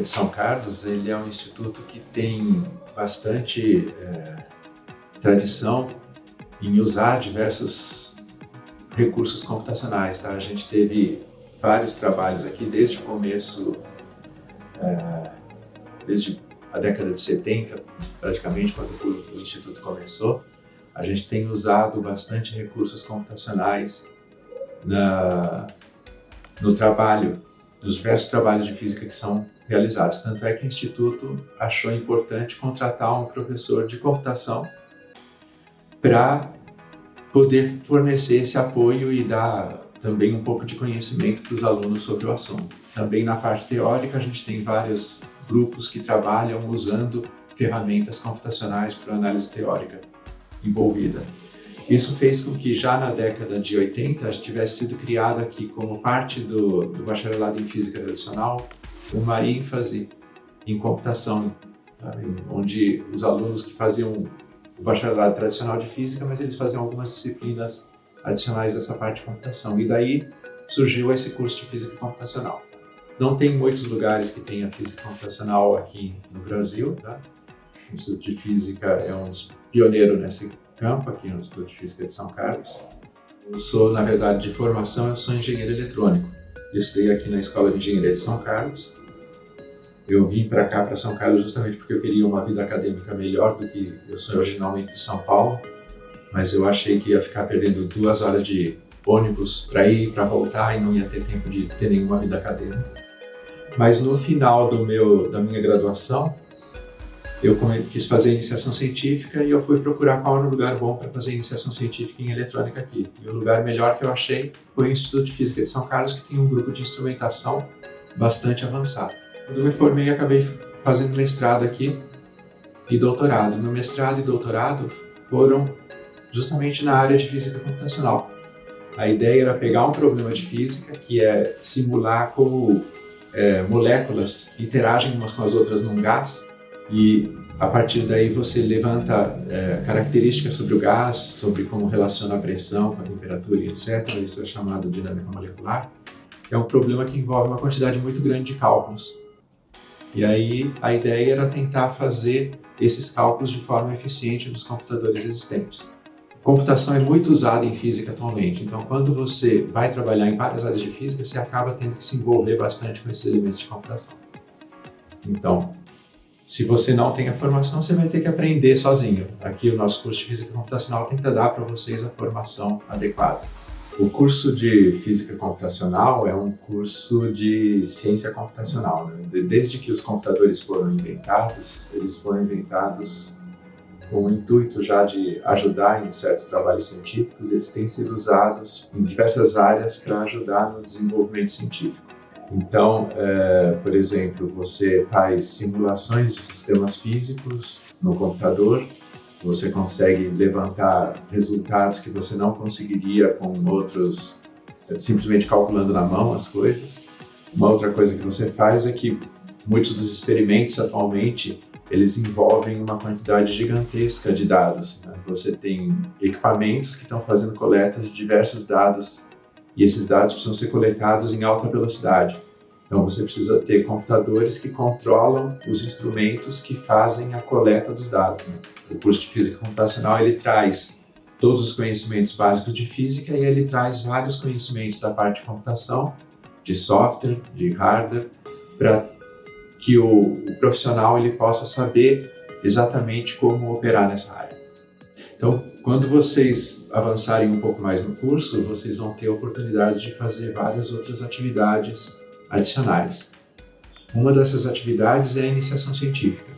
de São Carlos, ele é um instituto que tem bastante tradição em usar diversos recursos computacionais, tá? A gente teve vários trabalhos aqui desde o começo, desde a década de 70, praticamente, quando o instituto começou. A gente tem usado bastante recursos computacionais no trabalho, nos diversos trabalhos de física que são realizados. Tanto é que o Instituto achou importante contratar um professor de computação para poder fornecer esse apoio e dar também um pouco de conhecimento para os alunos sobre o assunto. Também na parte teórica, a gente tem vários grupos que trabalham usando ferramentas computacionais para análise teórica envolvida. Isso fez com que já na década de 80 tivesse sido criada aqui como parte do bacharelado em física tradicional uma ênfase em computação, onde os alunos que faziam o bacharelado tradicional de física, mas eles faziam algumas disciplinas adicionais dessa parte de computação. E daí surgiu esse curso de física computacional. Não tem muitos lugares que tenha física computacional aqui no Brasil, tá? O Instituto de Física é um pioneiro nesse campo aqui no Instituto de Física de São Carlos. Eu sou, na verdade, de formação, eu sou engenheiro eletrônico. Eu estudei aqui na Escola de Engenharia de São Carlos. Eu vim para cá, para São Carlos, justamente porque eu queria uma vida acadêmica melhor do que eu sou originalmente de São Paulo, mas eu achei que ia ficar perdendo 2 horas de ônibus para ir e para voltar e não ia ter tempo de ter nenhuma vida acadêmica. Mas no final da minha graduação, eu quis fazer iniciação científica e eu fui procurar qual era o lugar bom para fazer iniciação científica em eletrônica aqui. E o lugar melhor que eu achei foi o Instituto de Física de São Carlos, que tem um grupo de instrumentação bastante avançado. Quando eu me formei, acabei fazendo mestrado aqui e doutorado. Meu mestrado e doutorado foram justamente na área de física computacional. A ideia era pegar um problema de física, que é simular como moléculas interagem umas com as outras num gás, e a partir daí você levanta características sobre o gás, sobre como relaciona a pressão com a temperatura e etc. Isso é chamado de dinâmica molecular. É um problema que envolve uma quantidade muito grande de cálculos. E aí a ideia era tentar fazer esses cálculos de forma eficiente nos computadores existentes. Computação é muito usada em física atualmente, então quando você vai trabalhar em várias áreas de física, você acaba tendo que se envolver bastante com esses elementos de computação. Então, se você não tem a formação, você vai ter que aprender sozinho. Aqui o nosso curso de Física Computacional tenta dar para vocês a formação adequada. O curso de Física Computacional é um curso de ciência computacional, né? Desde que os computadores foram inventados, eles foram inventados com o intuito já de ajudar em certos trabalhos científicos. Eles têm sido usados em diversas áreas para ajudar no desenvolvimento científico. Então, por exemplo, você faz simulações de sistemas físicos no computador, você consegue levantar resultados que você não conseguiria com outros, simplesmente calculando na mão as coisas. Uma outra coisa que você faz é que muitos dos experimentos atualmente, eles envolvem uma quantidade gigantesca de dados, né? Você tem equipamentos que estão fazendo coletas de diversos dados, e esses dados precisam ser coletados em alta velocidade. Então você precisa ter computadores que controlam os instrumentos que fazem a coleta dos dados, né? O curso de Física Computacional, ele traz todos os conhecimentos básicos de física e ele traz vários conhecimentos da parte de computação, de software, de hardware, para que o profissional ele possa saber exatamente como operar nessa área. Então, quando vocês avançarem um pouco mais no curso, vocês vão ter a oportunidade de fazer várias outras atividades adicionais. Uma dessas atividades é a iniciação científica.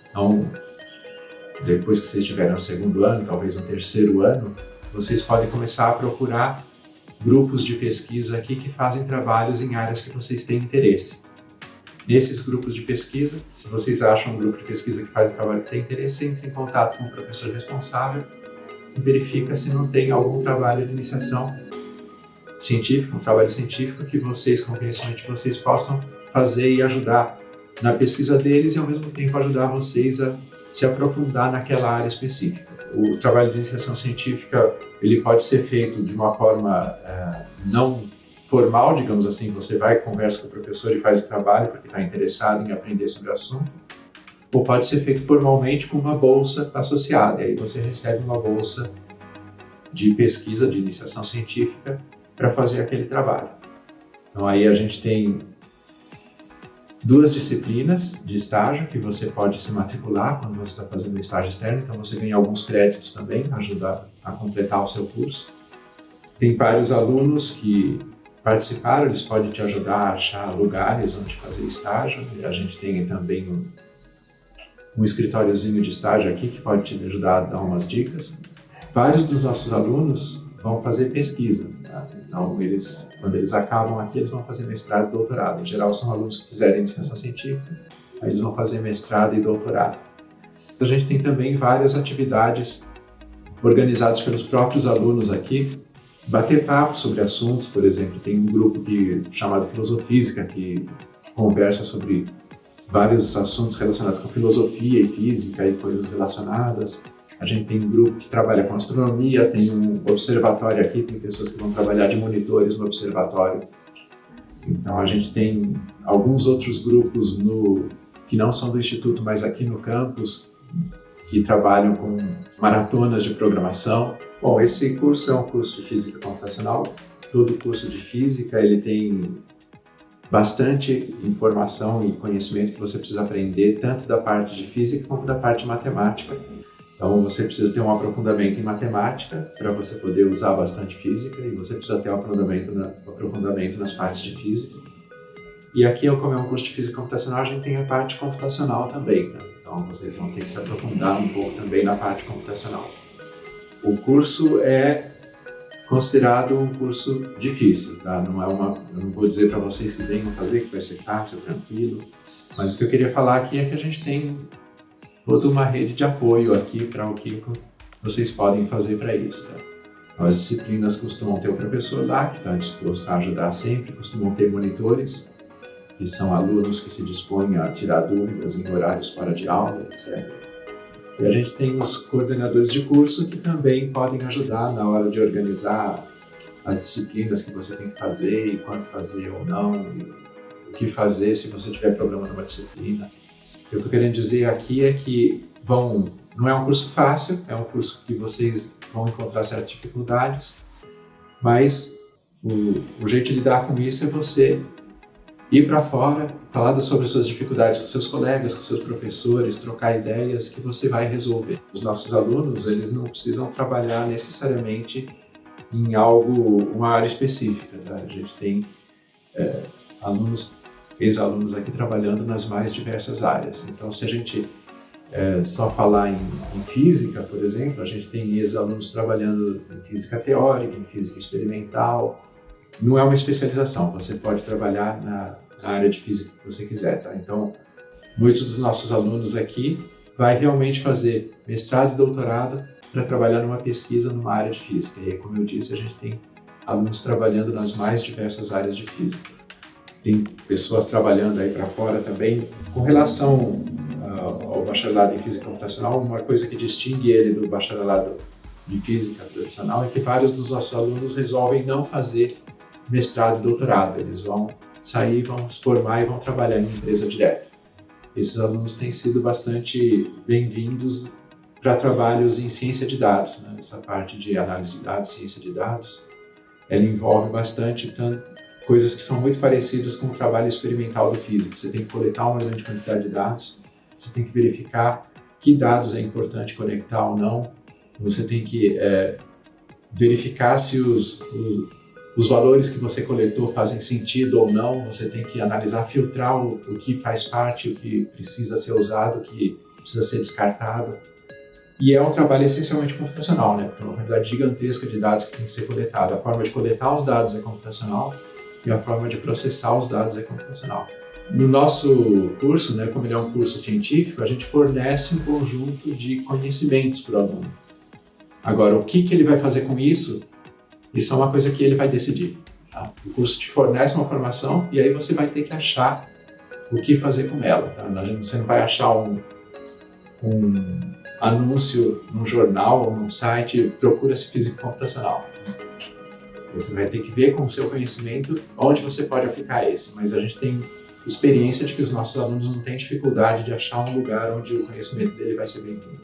Então, depois que vocês tiverem o 2º ano, talvez no 3º ano, vocês podem começar a procurar grupos de pesquisa aqui que fazem trabalhos em áreas que vocês têm interesse. Nesses grupos de pesquisa, se vocês acham um grupo de pesquisa que faz um trabalho que tem interesse, entre em contato com o professor responsável e verifica se não tem algum trabalho de iniciação científica, um trabalho científico que vocês, com o conhecimento de vocês, possam fazer e ajudar na pesquisa deles e, ao mesmo tempo, ajudar vocês a se aprofundar naquela área específica. O trabalho de iniciação científica ele pode ser feito de uma forma não formal, digamos assim, você vai, conversa com o professor e faz o trabalho porque está interessado em aprender sobre o assunto, ou pode ser feito formalmente com uma bolsa associada, e aí você recebe uma bolsa de pesquisa, de iniciação científica, para fazer aquele trabalho. Então aí a gente tem 2 disciplinas de estágio que você pode se matricular quando você está fazendo um estágio externo, então você ganha alguns créditos também, ajuda a completar o seu curso. Tem vários alunos que participaram, eles podem te ajudar a achar lugares onde fazer estágio. E a gente tem também um escritóriozinho de estágio aqui que pode te ajudar a dar umas dicas. Vários dos nossos alunos vão fazer pesquisa, tá? Então, quando eles acabam aqui, eles vão fazer mestrado e doutorado. Em geral, são alunos que fizeram iniciação científica, aí eles vão fazer mestrado e doutorado. A gente tem também várias atividades organizadas pelos próprios alunos aqui, bater papo sobre assuntos, por exemplo, tem um grupo chamado Filosofísica, que conversa sobre vários assuntos relacionados com filosofia e física e coisas relacionadas. A gente tem um grupo que trabalha com astronomia, tem um observatório aqui, tem pessoas que vão trabalhar de monitores no observatório. Então a gente tem alguns outros grupos que não são do Instituto, mas aqui no campus, que trabalham com maratonas de programação. Bom, esse curso é um curso de física computacional. Todo curso de física ele tem bastante informação e conhecimento que você precisa aprender, tanto da parte de física como da parte de matemática. Então você precisa ter um aprofundamento em matemática para você poder usar bastante física, e você precisa ter um aprofundamento nas partes de física. E aqui, como é um curso de física computacional, a gente tem a parte computacional também, né? Então vocês vão ter que se aprofundar um pouco também na parte computacional. O curso é considerado um curso difícil, tá? Eu não vou dizer para vocês que venham fazer, que vai ser fácil, tranquilo, mas o que eu queria falar aqui é que a gente tem toda uma rede de apoio aqui para o que vocês podem fazer para isso, tá? As disciplinas costumam ter o professor lá, que está disposto a ajudar sempre, costumam ter monitores, que são alunos que se dispõem a tirar dúvidas em horários fora de aula, etc. E a gente tem os coordenadores de curso que também podem ajudar na hora de organizar as disciplinas que você tem que fazer, e quando fazer ou não, e o que fazer se você tiver problema numa disciplina. O que eu estou querendo dizer aqui é que não é um curso fácil, é um curso que vocês vão encontrar certas dificuldades, mas o jeito de lidar com isso é você ir para fora, falar sobre as suas dificuldades com seus colegas, com seus professores, trocar ideias que você vai resolver. Os nossos alunos, eles não precisam trabalhar necessariamente em uma área específica, tá? A gente tem ex-alunos aqui trabalhando nas mais diversas áreas. Então, se a gente só falar em física, por exemplo, a gente tem ex-alunos trabalhando em física teórica, em física experimental. Não é uma especialização, você pode trabalhar na área de física que você quiser, tá? Então, muitos dos nossos alunos aqui vai realmente fazer mestrado e doutorado para trabalhar numa pesquisa numa área de física. E aí, como eu disse, a gente tem alunos trabalhando nas mais diversas áreas de física. Tem pessoas trabalhando aí para fora também. Com relação ao bacharelado em física computacional, uma coisa que distingue ele do bacharelado de física tradicional é que vários dos nossos alunos resolvem não fazer mestrado e doutorado. Eles vão sair, vão se formar e vão trabalhar em empresa direto. Esses alunos têm sido bastante bem-vindos para trabalhos em ciência de dados, né? Essa parte de análise de dados, ciência de dados, ela envolve bastante coisas que são muito parecidas com o trabalho experimental do físico. Você tem que coletar uma grande quantidade de dados, você tem que verificar que dados é importante conectar ou não, você tem que verificar se os valores que você coletou fazem sentido ou não, você tem que analisar, filtrar o que faz parte, o que precisa ser usado, o que precisa ser descartado. E é um trabalho essencialmente computacional, né? Porque é uma quantidade gigantesca de dados que tem que ser coletada. A forma de coletar os dados é computacional e a forma de processar os dados é computacional. No nosso curso, né, como ele é um curso científico, a gente fornece um conjunto de conhecimentos para o aluno. Agora, o que ele vai fazer com isso? Isso é uma coisa que ele vai decidir, tá? O curso te fornece uma formação e aí você vai ter que achar o que fazer com ela, tá? Você não vai achar um anúncio num jornal ou num site, procura-se física computacional. Você vai ter que ver com o seu conhecimento onde você pode aplicar esse, mas a gente tem experiência de que os nossos alunos não têm dificuldade de achar um lugar onde o conhecimento dele vai ser bem-vindo.